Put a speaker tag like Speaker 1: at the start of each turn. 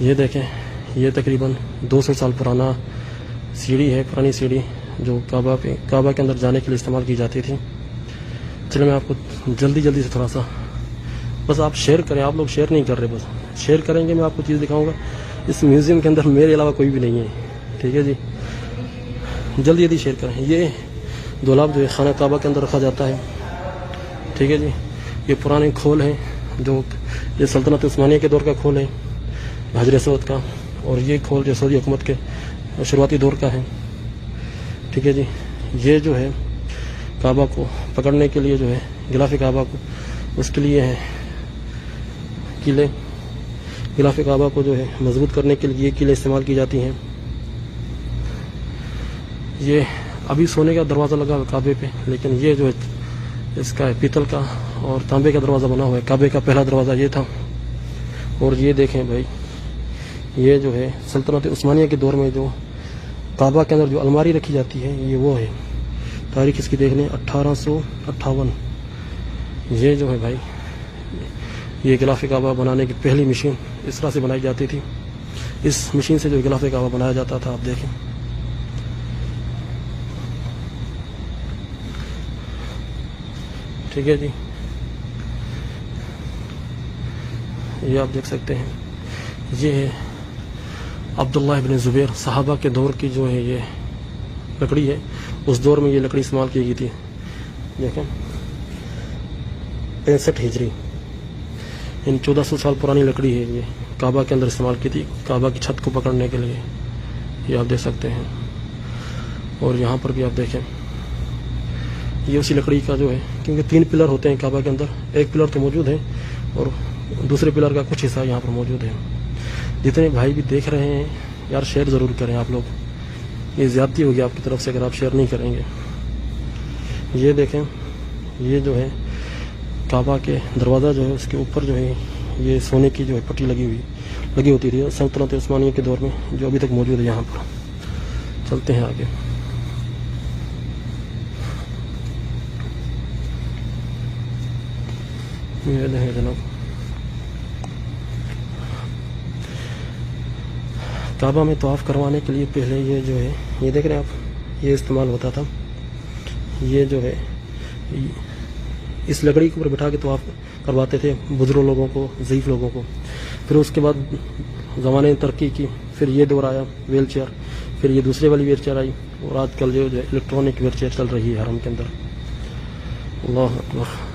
Speaker 1: یہ دیکھیں، یہ تقریباً 200 سال پرانا سیڑھی ہے، پرانی سیڑھی جو کعبہ کے اندر جانے کے لیے استعمال کی جاتی تھی۔ چلو میں آپ کو جلدی سے تھوڑا سا، بس آپ شیئر کریں، آپ لوگ شیئر نہیں کر رہے، بس شیئر کریں گے، میں آپ کو چیز دکھاؤں گا۔ اس میوزیم کے اندر میرے علاوہ کوئی بھی نہیں ہے، ٹھیک ہے جی، جلدی شیئر کریں۔ یہ دولاب جو ہے خانہ کعبہ کے اندر رکھا جاتا ہے، ٹھیک ہے جی۔ یہ پرانے کھول ہیں، جو یہ سلطنت عثمانیہ کے دور کا کھول ہے، حجر اسود کا، اور یہ کھول جو سعودی حکومت کے شروعاتی دور کا ہے، ٹھیک ہے جی۔ یہ جو ہے کعبہ کو پکڑنے کے لیے جو ہے غلاف کعبہ کو، اس کے لیے ہے کیلیں، غلاف کعبہ کو جو ہے مضبوط کرنے کے لیے یہ کیلیں استعمال کی جاتی ہیں۔ یہ ابھی سونے کا دروازہ لگا ہوا کعبے پہ، لیکن یہ جو ہے اس کا پیتل کا اور تانبے کا دروازہ بنا ہوا ہے۔ کعبے کا پہلا دروازہ یہ تھا۔ اور یہ دیکھیں بھائی، یہ جو ہے سلطنت عثمانیہ کے دور میں جو کعبہ کے اندر جو الماری رکھی جاتی ہے، یہ وہ ہے۔ تاریخ اس کی دیکھ لیں 1858۔ یہ جو ہے بھائی، یہ غلاف کعبہ بنانے کی پہلی مشین اس طرح سے بنائی جاتی تھی۔ اس مشین سے جو غلاف کعبہ بنایا جاتا تھا، آپ دیکھیں، ٹھیک ہے جی۔ یہ آپ دیکھ سکتے ہیں، یہ ہے عبداللہ ابن زبیر، صحابہ کے دور کی جو ہے یہ لکڑی ہے۔ اس دور میں یہ لکڑی استعمال کی گئی تھی، دیکھیں 65 ہجری، یعنی 1400 سال پرانی لکڑی ہے۔ یہ کعبہ کے اندر استعمال کی تھی، کعبہ کی چھت کو پکڑنے کے لیے، یہ آپ دیکھ سکتے ہیں۔ اور یہاں پر بھی آپ دیکھیں، یہ اسی لکڑی کا جو ہے، کیونکہ 3 پلر ہوتے ہیں کعبہ کے اندر، ایک پلر تو موجود ہے اور دوسرے پلر کا کچھ حصہ یہاں پر موجود ہے۔ جتنے بھائی بھی دیکھ رہے ہیں یار، شیئر ضرور کریں آپ لوگ، یہ زیادتی ہوگی آپ کی طرف سے اگر آپ شیئر نہیں کریں گے۔ یہ دیکھیں، یہ جو ہے کعبہ کے دروازہ جو ہے، اس کے اوپر جو ہے یہ سونے کی جو ہے پٹی لگی ہوتی تھی سلطنت عثمانیہ کے دور میں، جو ابھی تک موجود ہے یہاں پر۔ چلتے ہیں آگے۔ یہ دیکھیں جناب، کعبہ میں طواف کروانے کے لیے پہلے یہ جو ہے، یہ دیکھ رہے ہیں آپ، یہ استعمال ہوتا تھا۔ یہ جو ہے اس لکڑی کے اوپر بٹھا کے طواف کرواتے تھے بزرگ لوگوں کو، ضعیف لوگوں کو۔ پھر اس کے بعد زمانے نے ترقی کی، پھر یہ دور آیا ویل چیئر، پھر یہ دوسرے والی ویل چیئر آئی، اور آج کل جو الیکٹرانک ویل چیئر چل رہی ہے حرم کے اندر۔ اللہ اکبر۔